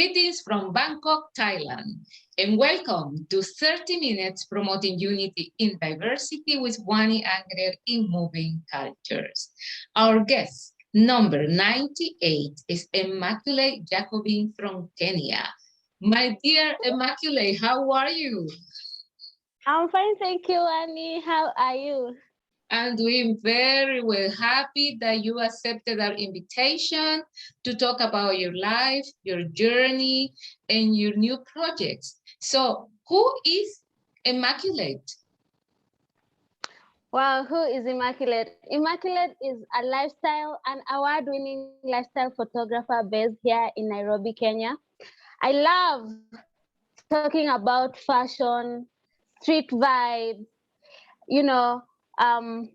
Greetings from Bangkok, Thailand, and welcome to 30 Minutes Promoting Unity in Diversity with Wanny Angerer in Moving Cultures. Our guest, number 98, is Immaculate Jacobin from Kenya. My dear Immaculate, how are you? I'm fine, thank you, Annie. How are you? I'm doing very well. Happy that you accepted our invitation to talk about your life, your journey, and your new projects. So, who is Immaculate? Well, who is Immaculate? Immaculate is a lifestyle, an award-winning lifestyle photographer based here in Nairobi, Kenya. I love talking about fashion, street vibes, you know, um,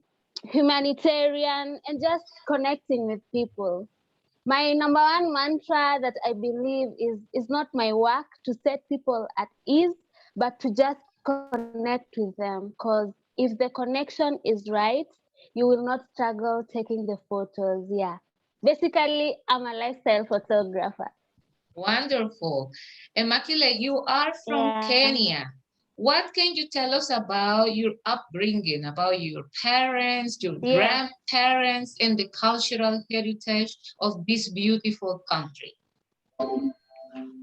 humanitarian, and just connecting with people. My number one mantra that I believe is not my work to set people at ease, but to just connect with them. Because if the connection is right, you will not struggle taking the photos. Yeah. Basically, I'm a lifestyle photographer. Wonderful. Immaculate, you are from Yeah. Kenya. What can you tell us about your upbringing, about your parents, your Yes. grandparents, and the cultural heritage of this beautiful country?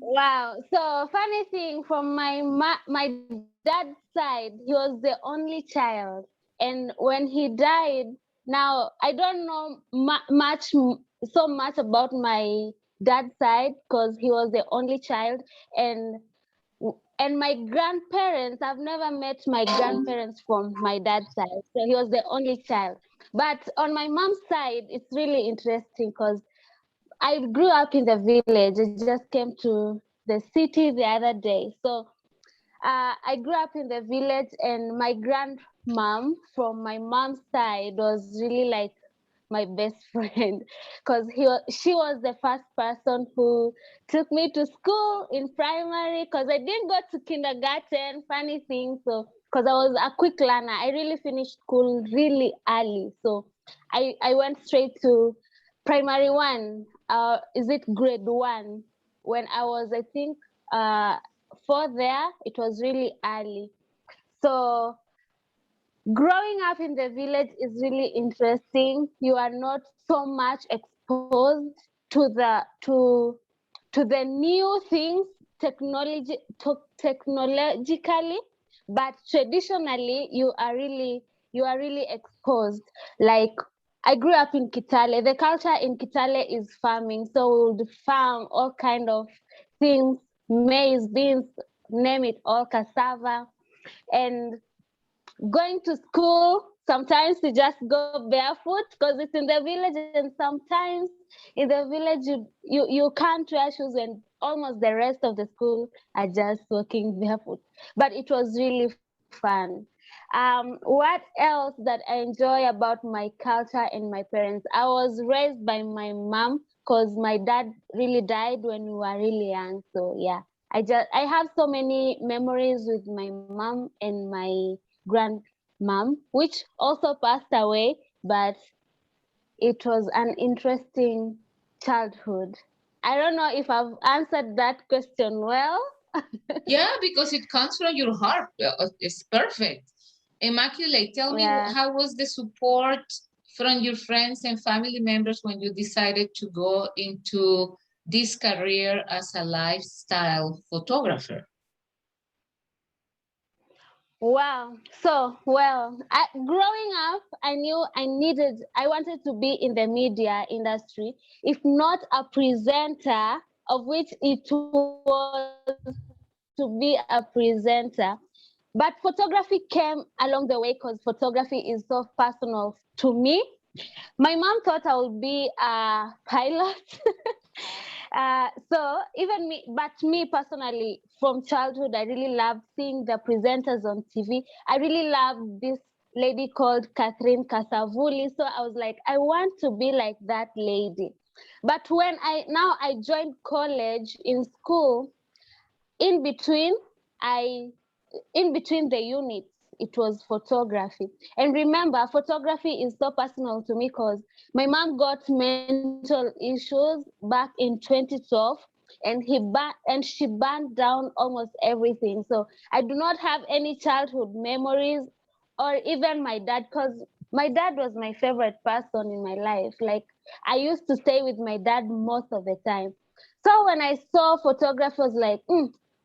Wow. So funny thing from my dad's side, he was the only child, and when he died, now I don't know so much about my dad's side because he was the only child, and and my grandparents. I've never met my grandparents from my dad's side, so he was the only child. But on my mom's side, it's really interesting because I grew up in the village. I just came to the city the other day. So I grew up in the village, and my grandmom from my mom's side was really like my best friend because she was the first person who took me to school in primary because I didn't go to kindergarten. Funny thing, so because I was a quick learner, I really finished school really early. So I went straight to primary one. Is it grade one? When I was, I think, for there, it was really early. So growing up in the village is really interesting. You are not so much exposed to the new things technologically, but traditionally you are really exposed. Like I grew up in Kitale. The culture in Kitale is farming, so we would farm all kind of things, maize, beans, name it all, cassava, and going to school. Sometimes you just go barefoot because it's in the village, and sometimes in the village you can't wear shoes, and almost the rest of the school are just walking barefoot. But it was really fun. What else that I enjoy about my culture and my parents? I was raised by my mom because my dad really died when we were really young. So yeah, I have so many memories with my mom and my grandmom, which also passed away, but it was an interesting childhood. I don't know if I've answered that question well. Yeah, because it comes from your heart. It's perfect. Immaculate, tell me, Yeah. how was the support from your friends and family members when you decided to go into this career as a lifestyle photographer? Wow. So, growing up, I wanted to be in the media industry, if not a presenter, of which it was to be a presenter. But photography came along the way because photography is so personal to me. My mom thought I would be a pilot. But me personally, from childhood, I really loved seeing the presenters on TV. I really loved this lady called Catherine Kasavuli. So I was like, I want to be like that lady. But when I joined college in school, in between, I in between the units, it was photography. And remember, photography is so personal to me because my mom got mental issues back in 2012. and she burned down almost everything. So I do not have any childhood memories, or even my dad, because my dad was my favorite person in my life. Like, I used to stay with my dad most of the time. So when I saw photography, I was like,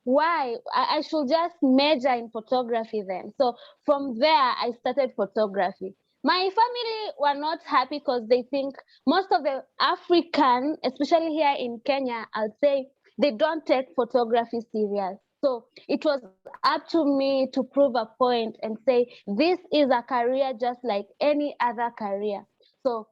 why? I should just major in photography then. So from there, I started photography. My family were not happy because they think most of the African, especially here in Kenya, I'll say they don't take photography serious. So it was up to me to prove a point and say, this is a career just like any other career. So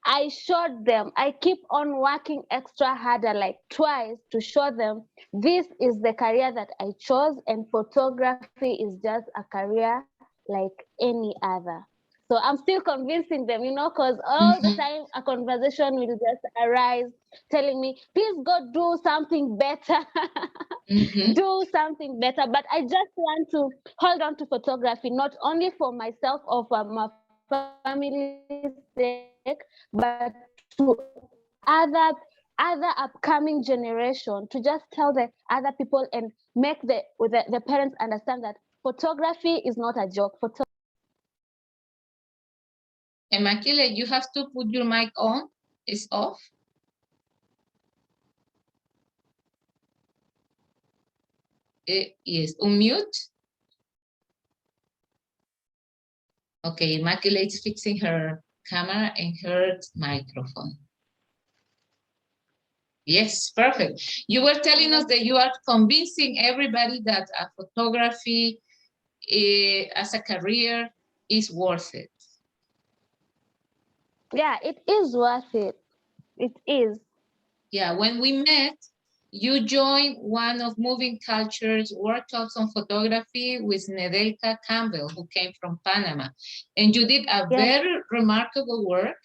I showed them, I keep on working extra harder, like twice, to show them this is the career that I chose, and photography is just a career like any other. So I'm still convincing them, because all the time a conversation will just arise telling me, please go do something better. Do something better. But I just want to hold on to photography, not only for myself or for my family's sake, but to other upcoming generation, to just tell the other people and make the parents understand that photography is not a joke. Immaculate, you have to put your mic on. It's off. Yes, unmute. Okay, Immaculate's fixing her camera and her microphone. Yes, perfect. You were telling us that you are convincing everybody that a photography as a career is worth it. Yeah, it is worth it. It is. Yeah, when we met, you joined one of Moving Culture's workshops on photography with Nedelka Campbell, who came from Panama. And you did a very remarkable work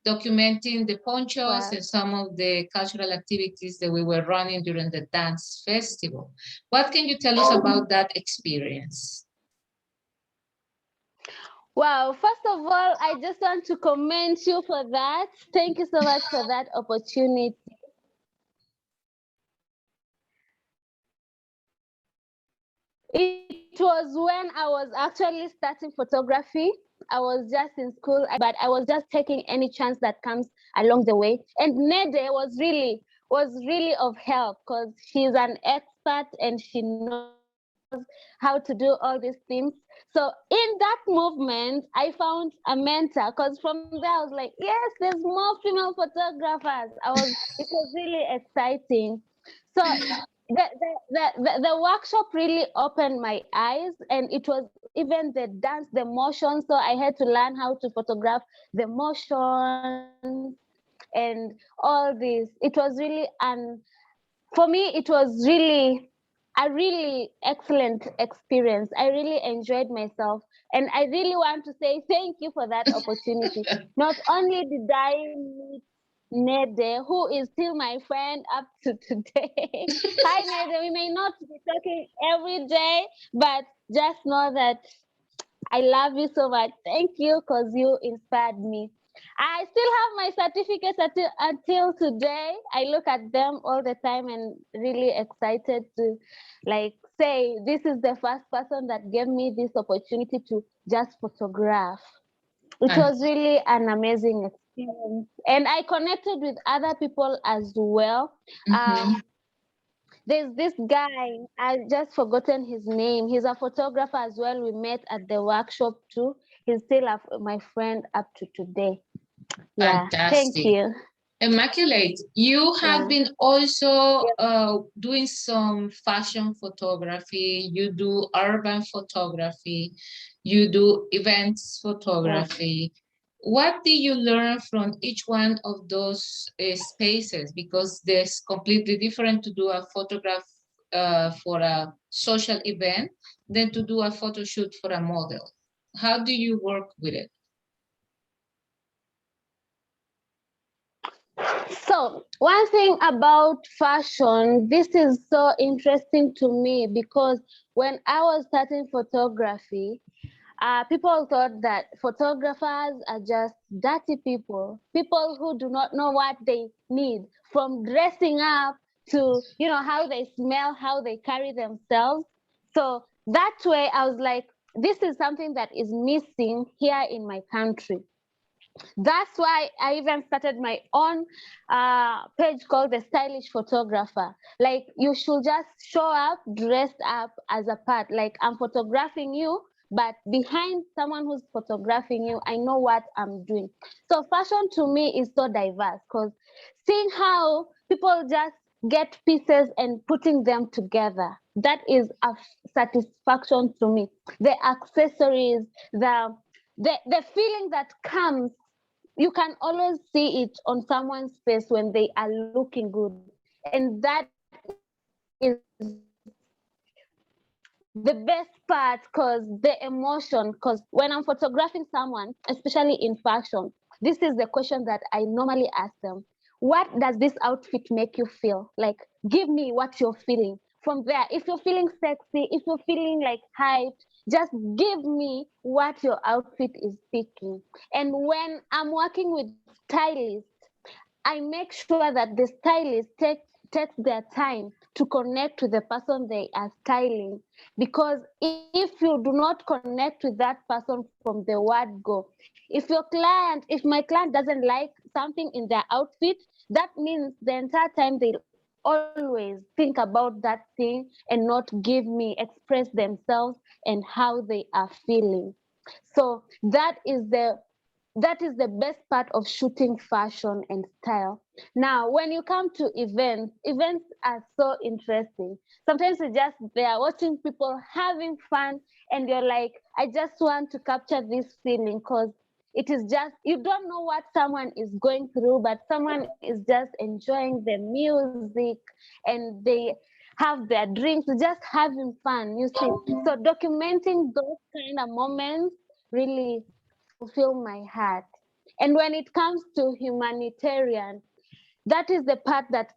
documenting the ponchos and some of the cultural activities that we were running during the dance festival. What can you tell us about that experience? Wow, first of all, I just want to commend you for that. Thank you so much for that opportunity. It was when I was actually starting photography. I was just in school, but I was just taking any chance that comes along the way. And Nede was really of help, because she's an expert and she knows how to do all these things. So in that movement, I found a mentor, because from there I was like, yes, there's more female photographers. It was really exciting. So the workshop really opened my eyes, and it was even the dance, the motion. So I had to learn how to photograph the motions and all this. It was really, and for me, it was really a really excellent experience. I really enjoyed myself, and I really want to say thank you for that opportunity. Not only did I meet Nede, who is still my friend up to today. Hi, Nede. We may not be talking every day, but just know that I love you so much. Thank you, because you inspired me. I still have my certificates until today. I look at them all the time and really excited to say this is the first person that gave me this opportunity to just photograph. It was really an amazing experience. And I connected with other people as well. There's this guy, I just forgotten his name. He's a photographer as well. We met at the workshop too. He's still my friend up to today. Yeah, fantastic. Thank you. Immaculate, you have been also doing some fashion photography. You do urban photography. You do events photography. What did you learn from each one of those spaces? Because there's completely different to do a photograph for a social event than to do a photo shoot for a model. How do you work with it? So one thing about fashion, this is so interesting to me, because when I was starting photography, people thought that photographers are just dirty people who do not know what they need, from dressing up to, you know, how they smell, how they carry themselves. So that way I was like, this is something that is missing here in my country. That's why I even started my own page called The Stylish Photographer. Like, you should just show up dressed up as a part. Like, I'm photographing you, but behind someone who's photographing you, I know what I'm doing. So fashion to me is so diverse, because seeing how people just get pieces and putting them together, that is a satisfaction to me. The accessories, the feeling that comes, you can always see it on someone's face when they are looking good, and that is the best part, because the emotion, because when I'm photographing someone, especially in fashion, this is the question that I normally ask them: what does this outfit make you feel? Like, give me what you're feeling. From there, if you're feeling sexy, if you're feeling like hyped, just give me what your outfit is speaking. And when I'm working with stylists, I make sure that the stylist takes their time to connect with the person they are styling. Because if you do not connect with that person from the word go, if my client doesn't like something in their outfit, that means the entire time they'll always think about that thing and not give me, express themselves and how they are feeling. So that is the best part of shooting fashion and style. Now, when you come to events are so interesting. Sometimes you're just there watching people having fun, and you're like, I just want to capture this feeling, because it is just, you don't know what someone is going through, but someone is just enjoying the music, and they have their drinks, just having fun, you see. So documenting those kind of moments really fulfill my heart. And when it comes to humanitarian, that is the part that,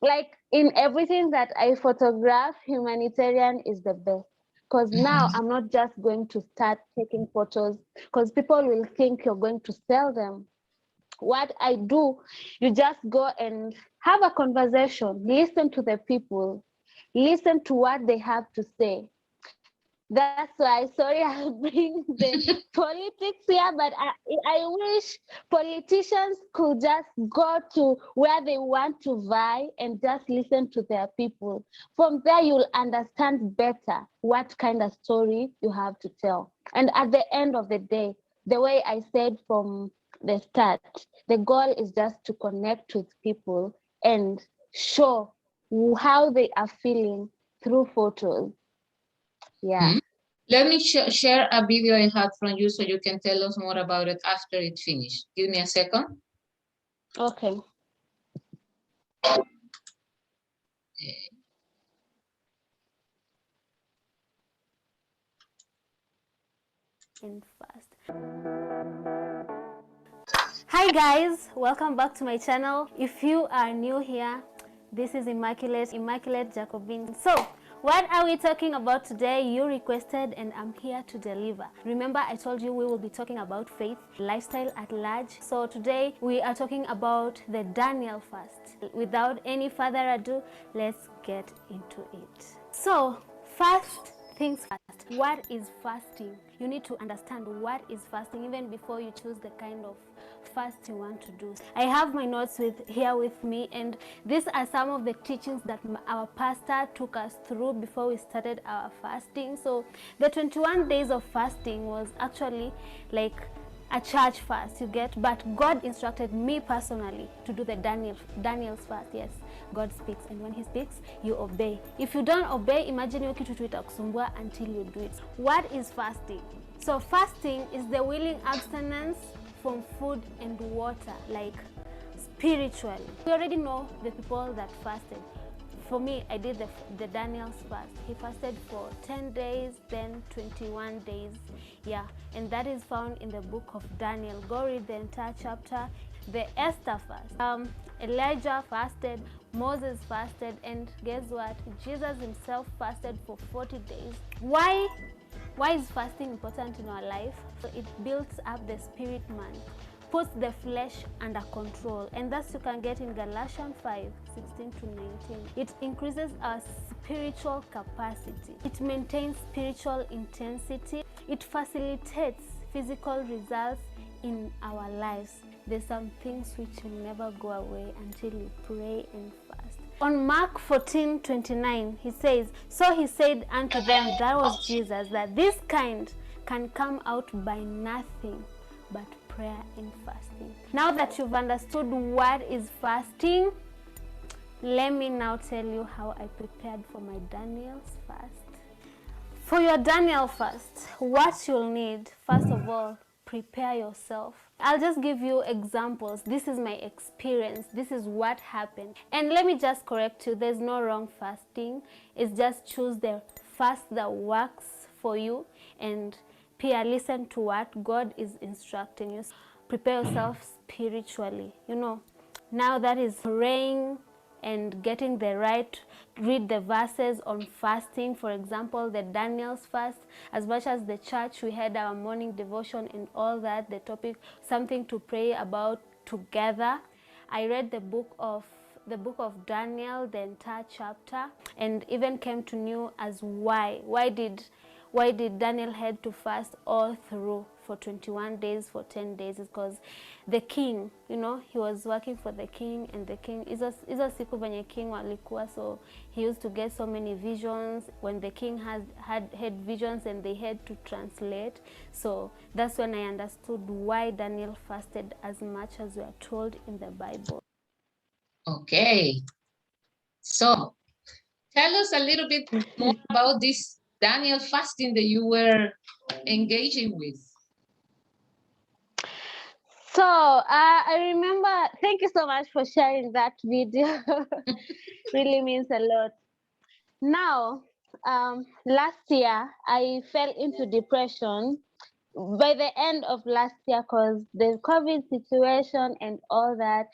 like, in everything that I photograph, humanitarian is the best. Because now I'm not just going to start taking photos, because people will think you're going to sell them. What I do, you just go and have a conversation, listen to the people, listen to what they have to say. That's why, sorry, I'll bring the politics here, but I wish politicians could just go to where they want to vie and just listen to their people. From there, you'll understand better what kind of story you have to tell. And at the end of the day, the way I said from the start, the goal is just to connect with people and show how they are feeling through photos. Yeah. Let me share a video I had from you so you can tell us more about it after it's finished. Give me a second. Okay. And fast. Hi guys, welcome back to my channel. If you are new here, this is Immaculate Jacobin. So what are we talking about today? You requested and I'm here to deliver. Remember, I told you we will be talking about faith, lifestyle at large. So today we are talking about the Daniel fast. Without any further ado, let's get into it. So first things first, what is fasting? You need to understand what is fasting even before you choose the kind of fast you want to do. I have my notes here with me, and these are some of the teachings that our pastor took us through before we started our fasting. So the 21 days of fasting was actually like a church fast, you get, but God instructed me personally to do the Daniel's fast. Yes, God speaks, and when he speaks, you obey. If you don't obey, imagine you kitu itakusumbua until you do it. What is fasting? So fasting is the willing abstinence from food and water, like spiritually. We already know the people that fasted. For me, I did the Daniel's fast. He fasted for 10 days, then 21 days. Yeah, and that is found in the book of Daniel. Go read the entire chapter. The Esther fast. Elijah fasted, Moses fasted, and guess what? Jesus himself fasted for 40 days. Why is fasting important in our life? So it builds up the spirit man. puts the flesh under control, and thus you can get in Galatians 5:16-19. It increases our spiritual capacity. It maintains spiritual intensity. It facilitates physical results in our lives. There's some things which will never go away until you pray and fast. On Mark 14:29, he says, "So he said unto them," that was Jesus, "that this kind can come out by nothing but prayer and fasting." Now that you've understood what is fasting, let me now tell you how I prepared for my Daniel's fast. For your Daniel fast, what you'll need, first of all, prepare yourself. I'll just give you examples. This is my experience. This is what happened. And let me just correct you. There's no wrong fasting. It's just choose the fast that works for you, and Pia, listen to what God is instructing you. Prepare yourself spiritually. Now that is praying and getting the right, read the verses on fasting. For example, the Daniel's fast. As much as the church, we had our morning devotion and all that, the topic, something to pray about together. I read the book of Daniel, the entire chapter, and even came to know as why did Daniel had to fast all through for 21 days, for 10 days? Is because the king, he was working for the king, and the king, hizo siku venye king walikuwa, so he used to get so many visions. When the king had visions, and they had to translate. So that's when I understood why Daniel fasted as much as we are told in the Bible. Okay. So tell us a little bit more about this Daniel fasting that you were engaging with. So I remember, thank you so much for sharing that video. Really means a lot. Now, last year, I fell into depression by the end of last year because the COVID situation and all that.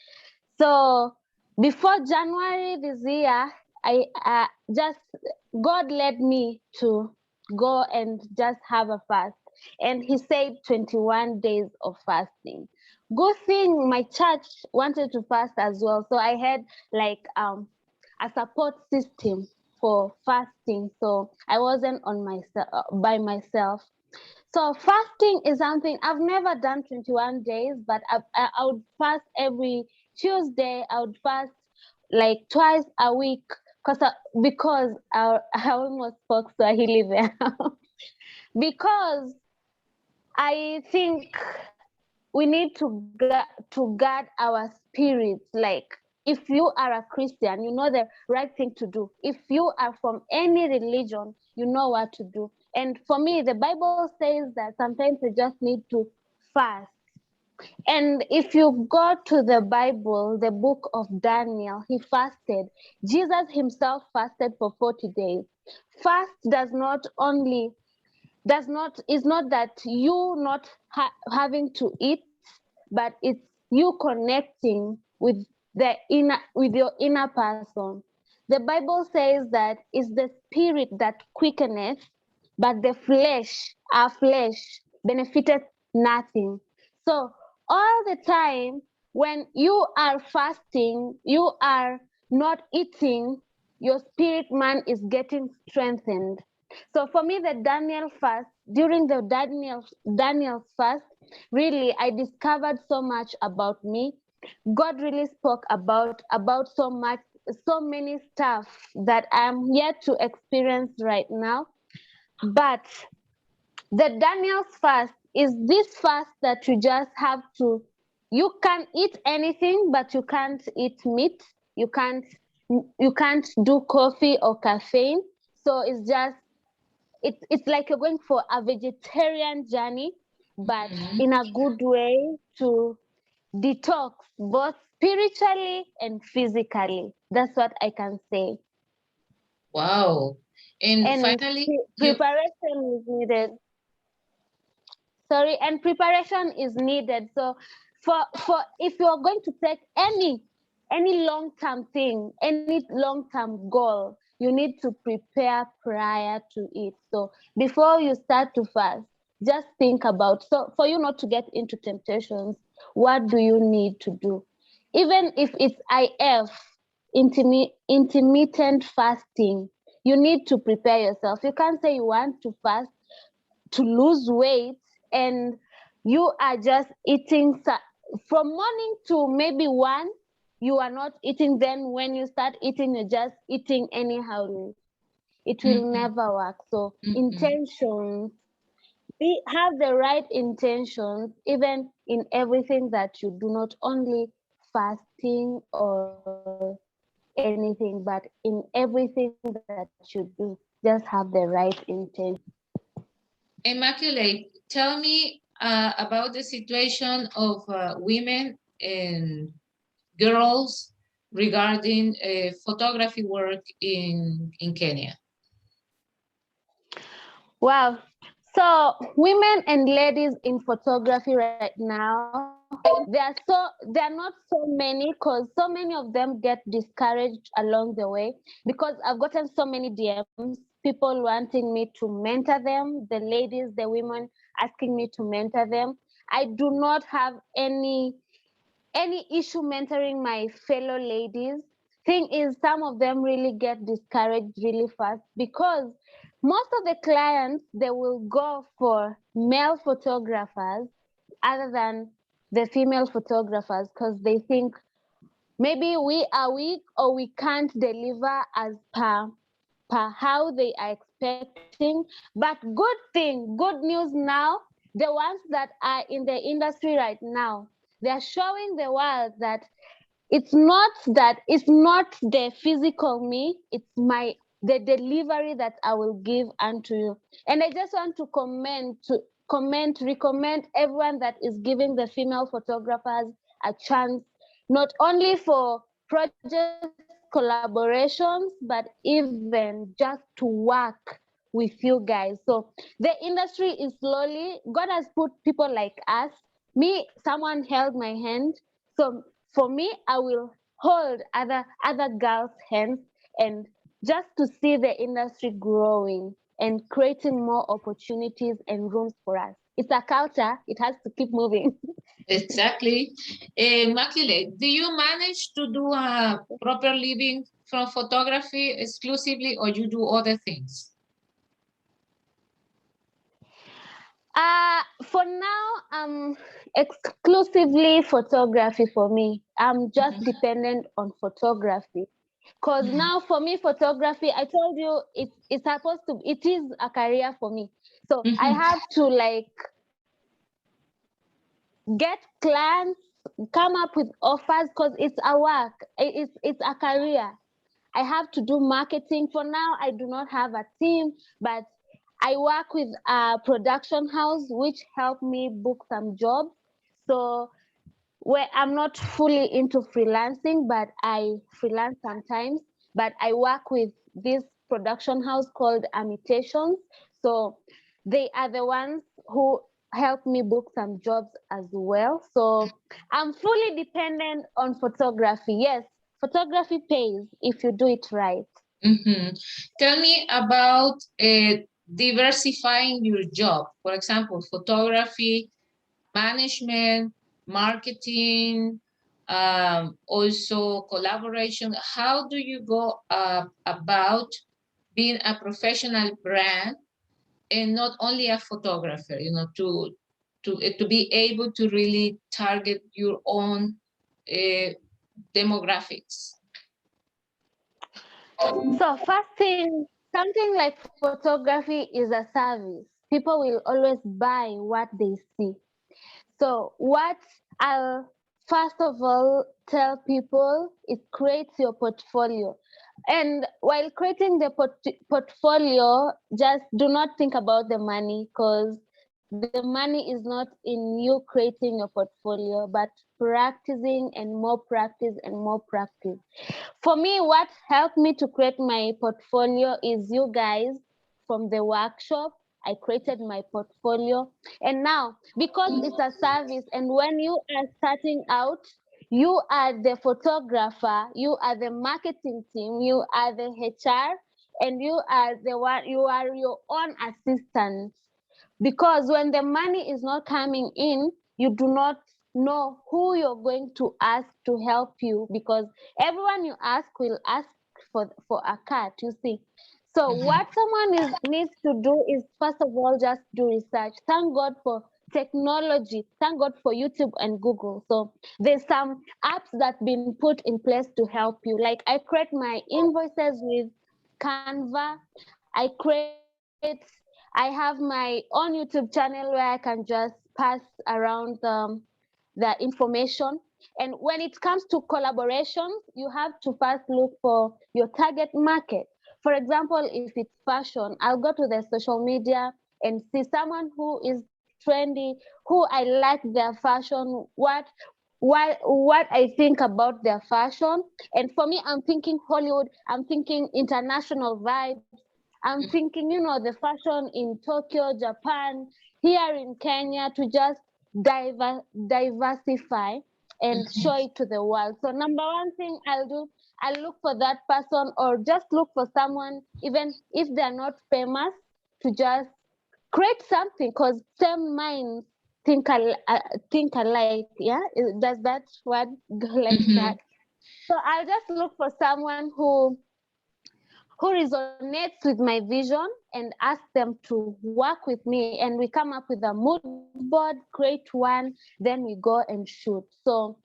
So before January this year, I God led me to go and just have a fast. And he said 21 days of fasting. Good thing my church wanted to fast as well. So I had like a support system for fasting. So I wasn't by myself. So fasting is something I've never done 21 days, but I would fast every Tuesday. I would fast like twice a week because I almost spoke Swahili there. Because I think we need to guard our spirits. Like, if you are a Christian, you know the right thing to do. If you are from any religion, you know what to do. And for me, the Bible says that sometimes you just need to fast. And if you go to the Bible, the book of Daniel, he fasted. Jesus himself fasted for 40 days. Fast is not that you not having to eat, but it's you connecting with your inner person. The Bible says that it's the spirit that quickeneth, but the our flesh, benefiteth nothing. So all the time when you are fasting, you are not eating, your spirit man is getting strengthened. So for me, the Daniel fast, during the Daniel's fast, really, I discovered so much about me. God really spoke about so many stuff that I'm yet to experience right now. But the Daniel's fast is this fast that you just have to, you can eat anything, but you can't eat meat. You can't do coffee or caffeine. So it's just, it's like you're going for a vegetarian journey, but in a good way to detox both spiritually and physically. That's what I can say. Wow. And finally, preparation is needed. Sorry, and preparation is needed. So for if you're going to take any long-term thing, any long-term goal, you need to prepare prior to it. So before you start to fast, just think about, so for you not to get into temptations, what do you need to do? Even if it's IF, intermittent fasting, you need to prepare yourself. You can't say you want to fast to lose weight and you are just eating from morning to maybe 1, you are not eating. Then when you start eating, you're just eating anyhow. It will never work. So intentions, we have the right intentions even in everything that you do, not only fasting or anything, but in everything that you do, just have the right intention. Immaculate, tell me about the situation of women and girls regarding photography work in Kenya. Wow. So women and ladies in photography right now, there are not so many because so many of them get discouraged along the way, because I've gotten so many DMs, people wanting me to mentor them, the ladies, the women asking me to mentor them. I do not have any issue mentoring my fellow ladies. Thing is, some of them really get discouraged really fast because most of the clients, they will go for male photographers other than the female photographers because they think maybe we are weak or we can't deliver as per how they are expecting. But good news now, the ones that are in the industry right now, they are showing the world that it's not the physical me, it's the delivery that I will give unto you. And I just want to recommend everyone that is giving the female photographers a chance, not only for project collaborations, but even just to work with you guys. So the industry is slowly, God has put people like us. Me, someone held my hand. So for me, I will hold other girls' hands, and just to see the industry growing and creating more opportunities and rooms for us. It's a culture, it has to keep moving. Exactly. Immaculate, do you manage to do a proper living from photography exclusively, or you do other things? For now, exclusively photography for me. I'm just dependent on photography. Because now for me, photography, I told you it is a career for me. So I have to get clients, come up with offers because it's a work, it's a career. I have to do marketing. For now, I do not have a team, but I work with a production house which help me book some jobs. So where I'm not fully into freelancing, but I freelance sometimes. But I work with this production house called Imitations. So they are the ones who help me book some jobs as well. So I'm fully dependent on photography. Yes, photography pays if you do it right. Tell me about diversifying your job. For example, photography, management, marketing, also collaboration. How do you go about being a professional brand and not only a photographer, to be able to really target your own demographics? So first thing, something like photography is a service. People will always buy what they see. So what I'll first of all tell people is create your portfolio. And while creating the portfolio, just do not think about the money, because the money is not in you creating your portfolio, but practicing and more practice and more practice. For me, what helped me to create my portfolio is you guys from the workshop. I created my portfolio. And now, because it's a service, and when you are starting out, you are the photographer, you are the marketing team, you are the HR, and you are your own assistant. Because when the money is not coming in, you do not know who you're going to ask to help you, because everyone you ask will ask for a cut, you see. So what someone needs to do is, first of all, just do research. Thank God for technology. Thank God for YouTube and Google. So there's some apps that been put in place to help you. Like I create my invoices with Canva. I have my own YouTube channel where I can just pass around the information. And when it comes to collaborations, you have to first look for your target market. For example, if it's fashion, I'll go to the social media and see someone who is trendy, who I like their fashion, what I think about their fashion. And for me, I'm thinking Hollywood, I'm thinking international vibes, I'm thinking, the fashion in Tokyo, Japan, here in Kenya, to just diversify and show it to the world. So number one thing I'll do, I'll look for that person, or just look for someone, even if they're not famous, to just create something, because same minds think alike. Yeah, does that word go like that? So I'll just look for someone who resonates with my vision and ask them to work with me, and we come up with a mood board, create one, then we go and shoot. So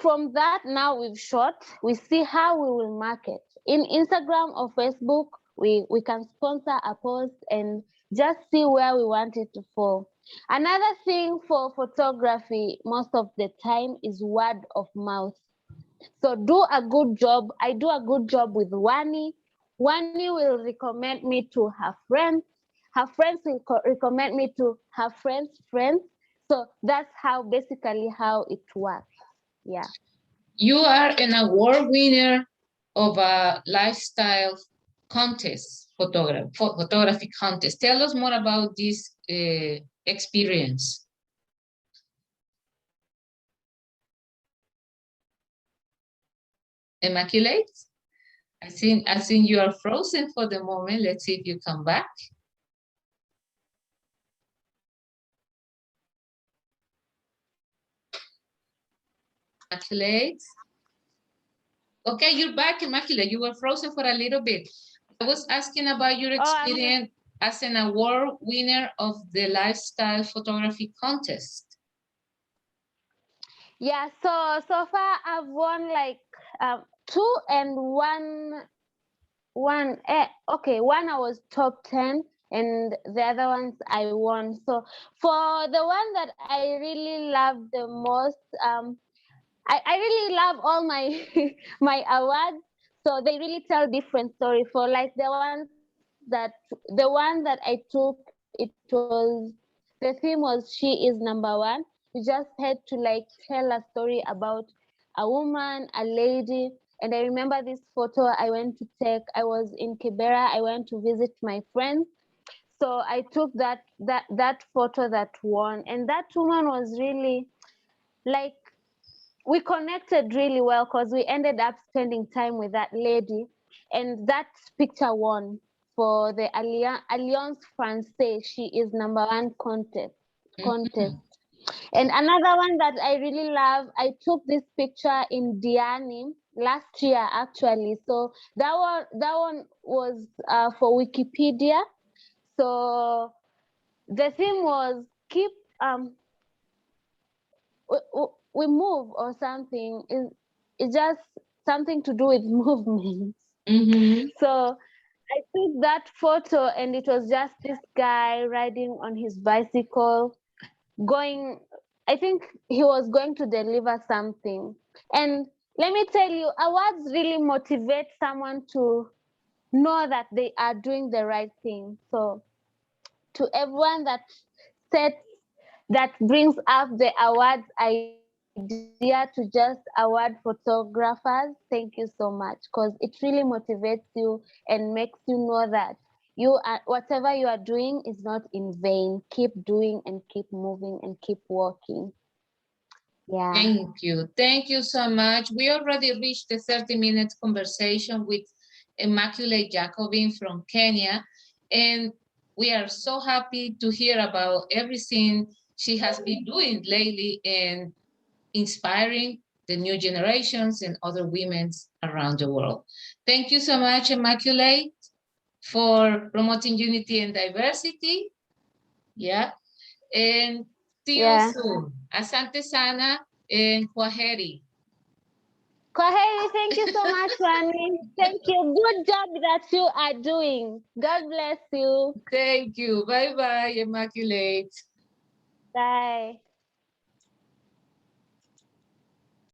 from that, now we've shot, we see how we will market. In Instagram or Facebook, we can sponsor a post and just see where we want it to fall. Another thing for photography most of the time is word of mouth. So do a good job. I do a good job with Wanny. Wanny will recommend me to her friends. Her friends will recommend me to her friends' friends. So that's basically how it works. Yeah. You are an award winner of a lifestyle contest, photography contest. Tell us more about this experience. Immaculate? I think you are frozen for the moment. Let's see if you come back. Immaculate? Okay, you're back, Immaculate. You were frozen for a little bit. I was asking about your experience as an award winner of the lifestyle photography contest. Yeah, so far I've won like 2 and one I was top 10, and the other ones I won. So for the one that I really love the most, I really love all my my awards. So they really tell different story. For like the one that I took, the theme was She Is Number One. We just had to like tell a story about a woman, a lady. And I remember this photo I went to take. I was in Kibera. I went to visit my friends. So I took that photo that won. And that woman was really like, we connected really well, because we ended up spending time with that lady. And that picture won for the Alliance Française She Is Number One contest. And another one that I really love, I took this picture in Diani last year, actually. So that one was for Wikipedia. So the theme was keep we move, or something. It's just something to do with movements. So I took that photo, and it was just this guy riding on his bicycle, going, I think he was going to deliver something. And let me tell you, awards really motivate someone to know that they are doing the right thing. So to everyone that brings up the awards idea to just award photographers, thank you so much, because it really motivates you and makes you know that whatever you are doing is not in vain. Keep doing and keep moving and keep working. Yeah. Thank you so much. We already reached the 30-minute conversation with Immaculate Jacobin from Kenya, and we are so happy to hear about everything she has been doing lately in inspiring the new generations and other women around the world. Thank you so much, Immaculate, for promoting unity and diversity. Yeah. And see you soon. Asante sana and kwaheri. Kwaheri, thank you so much, Wanny. Thank you. Good job that you are doing. God bless you. Thank you. Bye-bye, Immaculate. Bye.